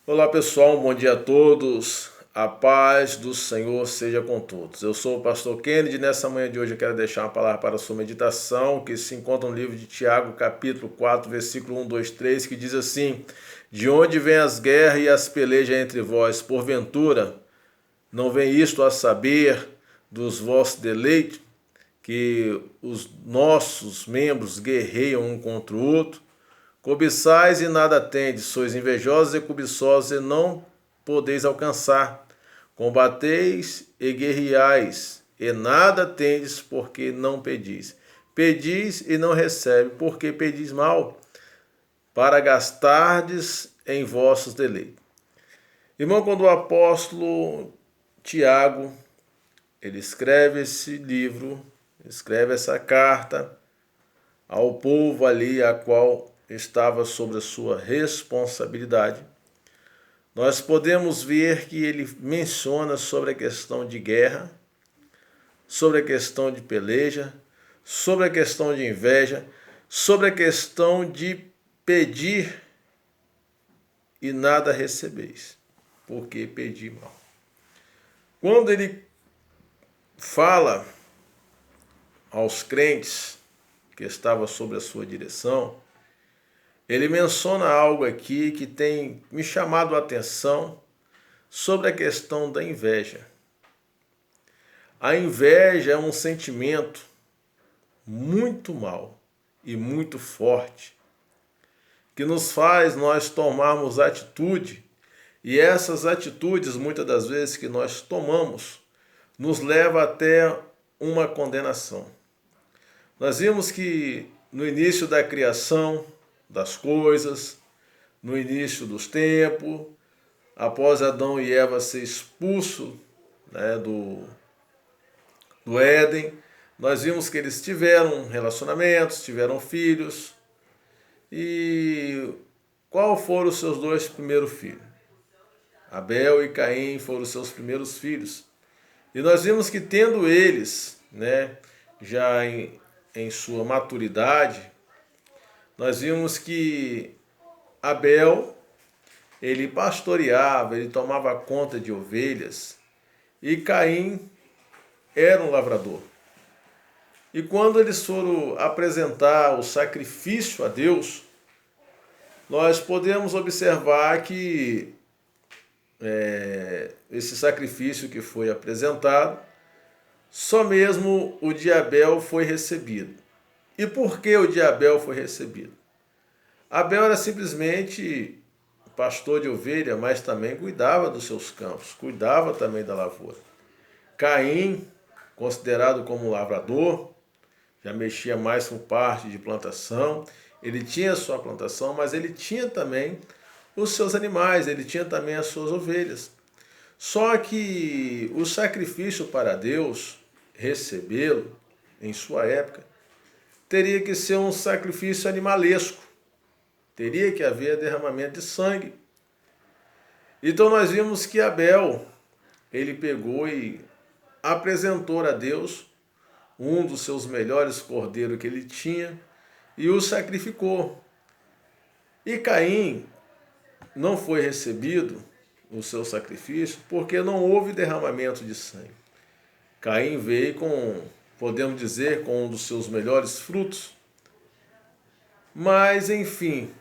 Olá pessoal, bom dia a todos. A paz do Senhor seja com todos. Eu sou o pastor Kennedy. Nessa manhã de hoje eu quero deixar uma palavra para a sua meditação, que se encontra no livro de Tiago, capítulo 4, versículo 1, 2, 3, que diz assim: De onde vêm as guerras e as pelejas entre vós? Porventura, não vem isto a saber dos vossos deleites, que os nossos membros guerreiam um contra o outro? Cobiçais e nada tendes, sois invejosos e cobiçosos e não podeis alcançar. Combateis e guerreais e nada tendes, porque não pedis. Pedis e não recebe, porque pedis mal, para gastardes em vossos deleites. Irmão, quando o apóstolo Tiago, ele escreve esse livro, escreve essa carta ao povo ali, a qual estava sobre a sua responsabilidade, nós podemos ver que ele menciona sobre a questão de guerra, sobre a questão de peleja, sobre a questão de inveja, sobre a questão de pedir e nada recebeis, porque pedi mal. Quando ele fala aos crentes que estavam sob a sua direção, ele menciona algo aqui que tem me chamado a atenção sobre a questão da inveja. A inveja é um sentimento muito mau e muito forte, que nos faz nós tomarmos atitude, e essas atitudes, muitas das vezes que nós tomamos, nos leva até uma condenação. Nós vimos que no início da criação das coisas, no início dos tempos, após Adão e Eva ser expulsos, do Éden, nós vimos que eles tiveram relacionamentos, tiveram filhos. E qual foram os seus dois primeiros filhos? Abel e Caim foram os seus primeiros filhos. E nós vimos que tendo eles, já em sua maturidade, nós vimos que Abel, ele pastoreava, ele tomava conta de ovelhas, e Caim era um lavrador. E quando eles foram apresentar o sacrifício a Deus, nós podemos observar que esse sacrifício que foi apresentado, só mesmo o de Abel foi recebido. E por que o de Abel foi recebido? Abel era simplesmente pastor de ovelha, mas também cuidava dos seus campos, cuidava também da lavoura. Caim, considerado como lavrador, já mexia mais com parte de plantação, ele tinha sua plantação, mas ele tinha também os seus animais, ele tinha também as suas ovelhas. Só que o sacrifício para Deus, recebê-lo em sua época, teria que ser um sacrifício animalesco. Teria que haver derramamento de sangue. Então nós vimos que Abel, ele pegou e apresentou a Deus um dos seus melhores cordeiros que ele tinha e o sacrificou. E Caim não foi recebido o seu sacrifício porque não houve derramamento de sangue. Caim veio com, podemos dizer, com um dos seus melhores frutos. Mas, enfim,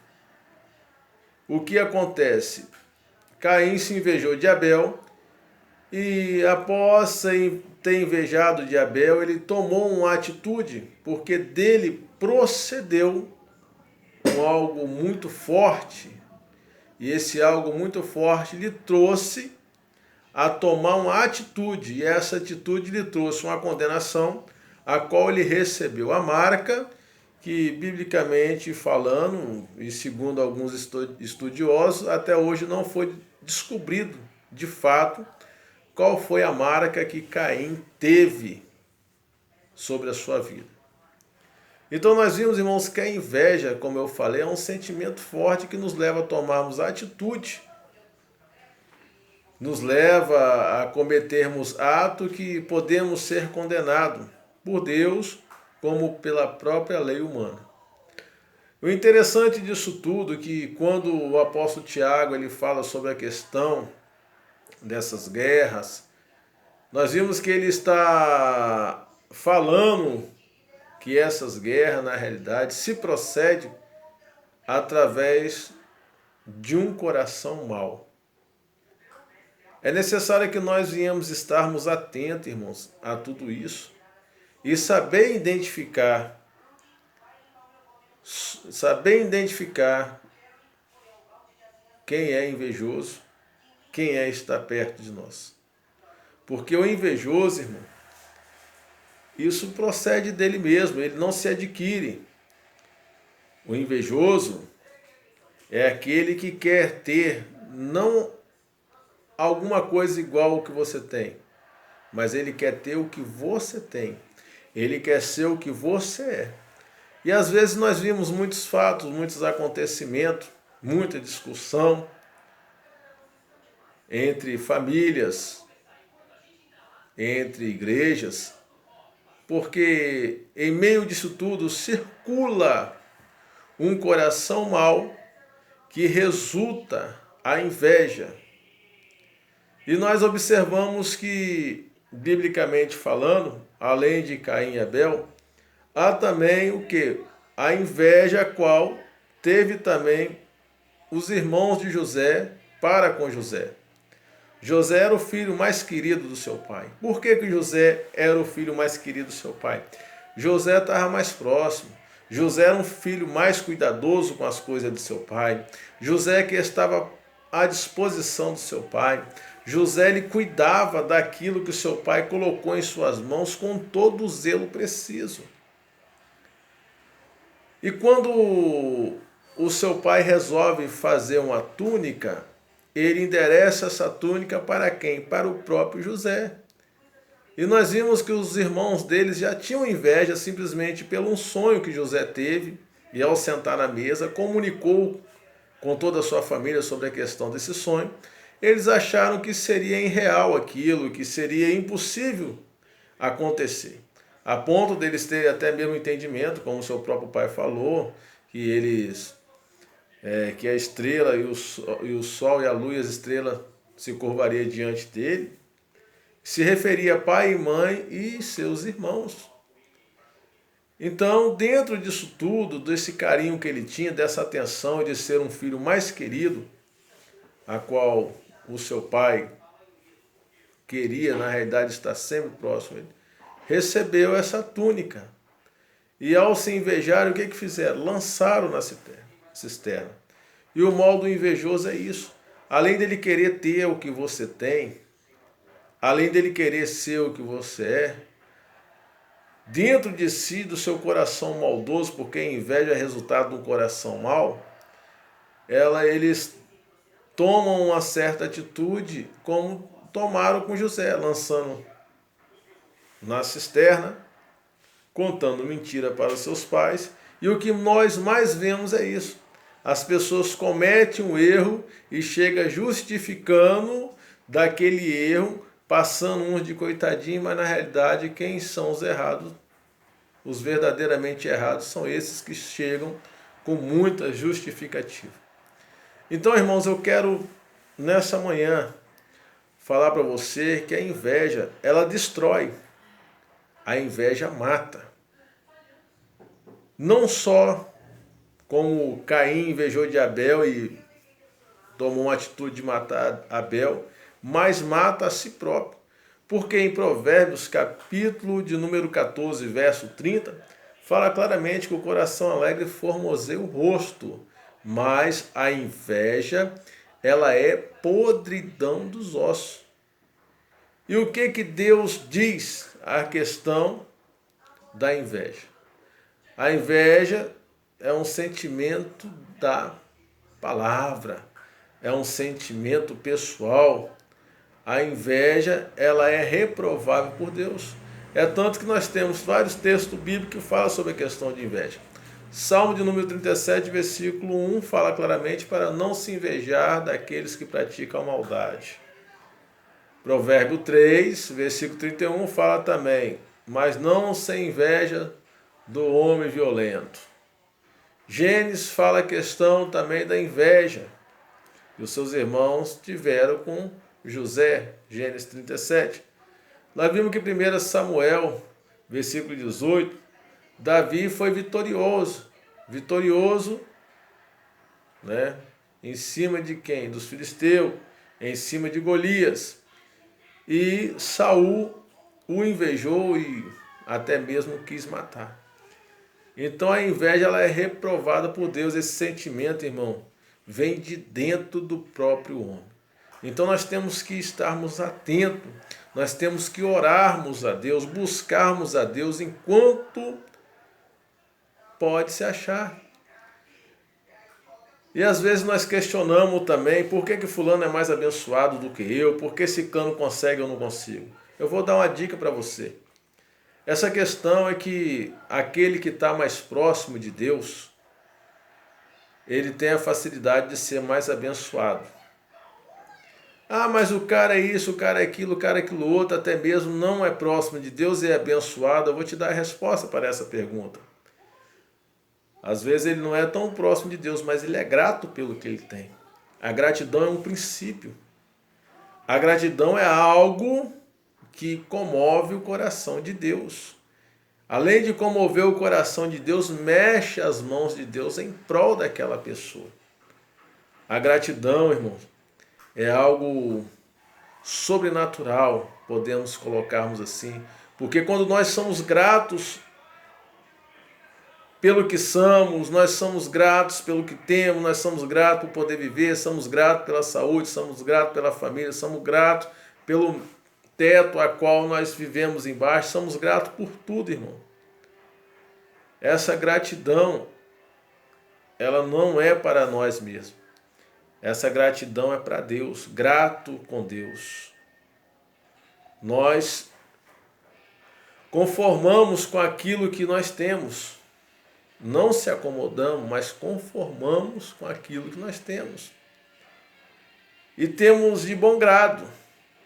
o que acontece? Caim se invejou de Abel e, após ter invejado de Abel, ele tomou uma atitude, porque dele procedeu com algo muito forte, e esse algo muito forte lhe trouxe a tomar uma atitude, e essa atitude lhe trouxe uma condenação, a qual ele recebeu a marca, que biblicamente falando, e segundo alguns estudiosos, até hoje não foi descobrido de fato qual foi a marca que Caim teve sobre a sua vida. Então nós vimos, irmãos, que a inveja, como eu falei, é um sentimento forte que nos leva a tomarmos atitude, nos leva a cometermos atos que podemos ser condenados por Deus, como pela própria lei humana. O interessante disso tudo é que quando o apóstolo Tiago ele fala sobre a questão dessas guerras, nós vimos que ele está falando que essas guerras, na realidade, se procede através de um coração mau. É necessário que nós venhamos estarmos atentos, irmãos, a tudo isso e saber identificar quem é invejoso, quem está perto de nós. Porque o invejoso, irmão, isso procede dele mesmo, ele não se adquire. O invejoso é aquele que quer ter não alguma coisa igual ao que você tem, mas ele quer ter o que você tem. Ele quer ser o que você é. E às vezes nós vimos muitos fatos, muitos acontecimentos, muita discussão entre famílias, entre igrejas, porque em meio disso tudo circula um coração mau que resulta a inveja. E nós observamos que, biblicamente falando, além de Caim e Abel, há também o que? A inveja, a qual teve também os irmãos de José para com José. José era o filho mais querido do seu pai. Por que José era o filho mais querido do seu pai? José estava mais próximo. José era um filho mais cuidadoso com as coisas de seu pai. José que estava à disposição do seu pai. José ele cuidava daquilo que o seu pai colocou em suas mãos com todo o zelo preciso. E quando o seu pai resolve fazer uma túnica, ele endereça essa túnica para quem? Para o próprio José. E nós vimos que os irmãos deles já tinham inveja simplesmente pelo sonho que José teve, e ao sentar na mesa comunicou com toda a sua família sobre a questão desse sonho. Eles acharam que seria irreal aquilo, que seria impossível acontecer. A ponto deles terem até mesmo entendimento, como o seu próprio pai falou, que a estrela e o sol e a lua e as estrelas se curvariam diante dele. Se referia a pai e mãe e seus irmãos. Então, dentro disso tudo, desse carinho que ele tinha, dessa atenção de ser um filho mais querido, a qual o seu pai queria, na realidade, estar sempre próximo a ele, recebeu essa túnica. E ao se invejar, o que fizeram? Lançaram na cisterna. E o mal do invejoso é isso. Além dele querer ter o que você tem, além dele querer ser o que você é, dentro de si, do seu coração maldoso, porque a inveja é resultado de um coração mau, eles tomam uma certa atitude, como tomaram com José, lançando na cisterna, contando mentira para os seus pais. E o que nós mais vemos é isso. As pessoas cometem um erro e chegam justificando daquele erro, passando uns de coitadinho, mas na realidade quem são os errados, os verdadeiramente errados, são esses que chegam com muita justificativa. Então, irmãos, eu quero nessa manhã falar para você que a inveja, ela destrói. A inveja mata. Não só como Caim invejou de Abel e tomou uma atitude de matar Abel, mas mata a si próprio. Porque em Provérbios, capítulo de número 14, verso 30, fala claramente que o coração alegre formoseia o rosto, mas a inveja, ela é podridão dos ossos. E o que Deus diz à questão da inveja? A inveja é um sentimento da palavra, é um sentimento pessoal. A inveja, ela é reprovável por Deus. É tanto que nós temos vários textos bíblicos que falam sobre a questão de inveja. Salmo de número 37, versículo 1, fala claramente para não se invejar daqueles que praticam maldade. Provérbio 3, versículo 31, fala também, mas não se inveja do homem violento. Gênesis fala a questão também da inveja que os seus irmãos tiveram com José, Gênesis 37. Nós vimos que 1 Samuel, versículo 18, Davi foi vitorioso, né? Em cima de quem? Dos filisteus, em cima de Golias. E Saul o invejou e até mesmo quis matar. Então a inveja ela é reprovada por Deus. Esse sentimento, irmão, vem de dentro do próprio homem. Então nós temos que estarmos atentos, nós temos que orarmos a Deus, buscarmos a Deus enquanto pode se achar. E às vezes nós questionamos também por que fulano é mais abençoado do que eu, por que ciclano consegue e eu não consigo. Eu vou dar uma dica para você. Essa questão é que aquele que está mais próximo de Deus, ele tem a facilidade de ser mais abençoado. Ah, mas o cara é isso, o cara é aquilo outro, até mesmo não é próximo de Deus e é abençoado. Eu vou te dar a resposta para essa pergunta. Às vezes ele não é tão próximo de Deus, mas ele é grato pelo que ele tem. A gratidão é um princípio. A gratidão é algo que comove o coração de Deus. Além de comover o coração de Deus, mexe as mãos de Deus em prol daquela pessoa. A gratidão, irmãos, é algo sobrenatural, podemos colocarmos assim. Porque quando nós somos gratos pelo que somos, nós somos gratos pelo que temos, nós somos gratos por poder viver, somos gratos pela saúde, somos gratos pela família, somos gratos pelo teto a qual nós vivemos embaixo, somos gratos por tudo, irmão. Essa gratidão, ela não é para nós mesmos. Essa gratidão é para Deus, grato com Deus. Nós conformamos com aquilo que nós temos. Não se acomodamos, mas conformamos com aquilo que nós temos. E temos de bom grado,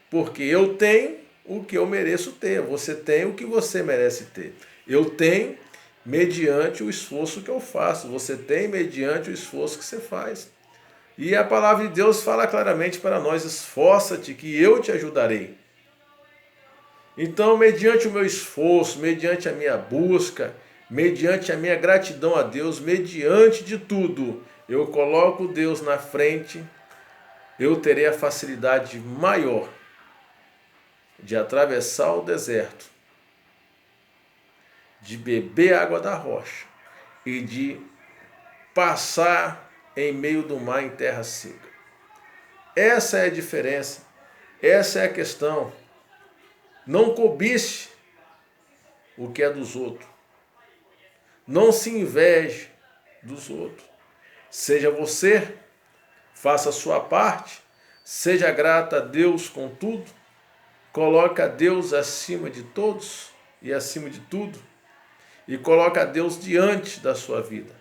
porque eu tenho o que eu mereço ter, você tem o que você merece ter. Eu tenho mediante o esforço que eu faço, você tem mediante o esforço que você faz. E a palavra de Deus fala claramente para nós, esforça-te que eu te ajudarei. Então, mediante o meu esforço, mediante a minha busca, mediante a minha gratidão a Deus, mediante de tudo, eu coloco Deus na frente, eu terei a facilidade maior de atravessar o deserto, de beber água da rocha e de passar em meio do mar em terra seca. Essa é a diferença, essa é a questão. Não cobice o que é dos outros. Não se inveje dos outros. Seja você, faça a sua parte, seja grata a Deus com tudo, coloque a Deus acima de todos e acima de tudo, e coloque a Deus diante da sua vida.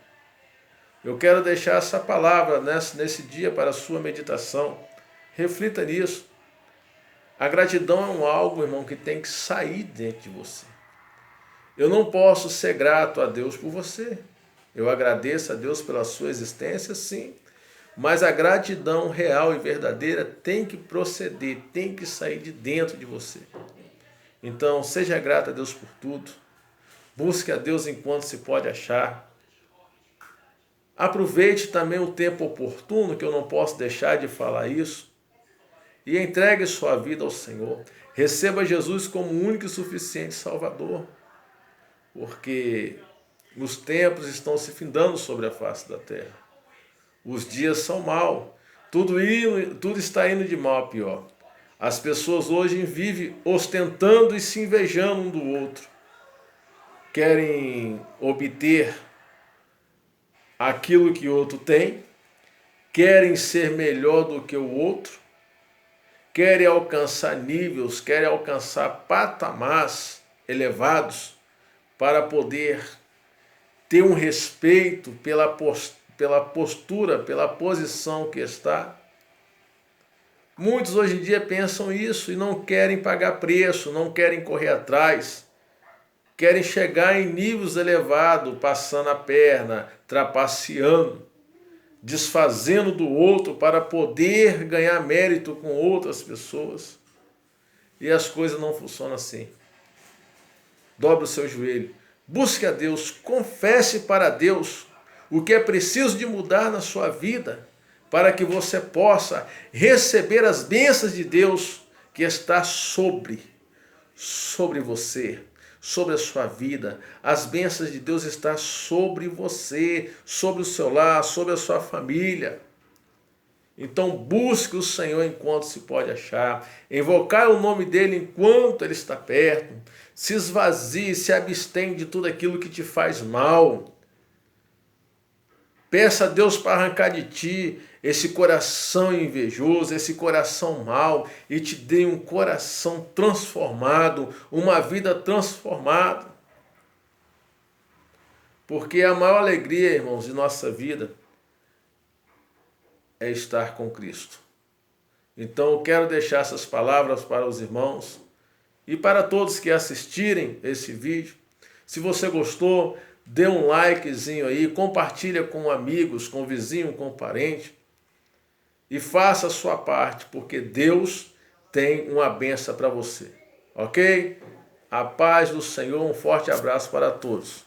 Eu quero deixar essa palavra nesse dia para a sua meditação. Reflita nisso. A gratidão é algo, irmão, que tem que sair dentro de você. Eu não posso ser grato a Deus por você. Eu agradeço a Deus pela sua existência, sim. Mas a gratidão real e verdadeira tem que proceder, tem que sair de dentro de você. Então, seja grato a Deus por tudo. Busque a Deus enquanto se pode achar. Aproveite também o tempo oportuno, que eu não posso deixar de falar isso. E entregue sua vida ao Senhor. Receba Jesus como o único e suficiente Salvador. Porque os tempos estão se findando sobre a face da terra. Os dias são maus. Tudo está indo de mal a pior. As pessoas hoje vivem ostentando e se invejando um do outro. Querem obter aquilo que o outro tem. Querem ser melhor do que o outro. Querem alcançar níveis, querem alcançar patamares elevados para poder ter um respeito pela postura, pela posição que está. Muitos hoje em dia pensam isso e não querem pagar preço, não querem correr atrás. querem chegar em níveis elevados, passando a perna, trapaceando, desfazendo do outro para poder ganhar mérito com outras pessoas. E as coisas não funcionam assim. Dobre o seu joelho, busque a Deus, confesse para Deus o que é preciso de mudar na sua vida, para que você possa receber as bênçãos de Deus que está sobre você, sobre a sua vida. As bênçãos de Deus estão sobre você, sobre o seu lar, sobre a sua família. Então busque o Senhor enquanto se pode achar, invocar o nome dele enquanto ele está perto, se esvazie, se abstém de tudo aquilo que te faz mal. Peça a Deus para arrancar de ti esse coração invejoso, esse coração mau, e te dê um coração transformado, uma vida transformada. Porque a maior alegria, irmãos, de nossa vida é estar com Cristo. Então eu quero deixar essas palavras para os irmãos e para todos que assistirem esse vídeo. Se você gostou, dê um likezinho aí, compartilha com amigos, com vizinho, com parente e faça a sua parte, porque Deus tem uma bênção para você, ok? A paz do Senhor, um forte abraço para todos.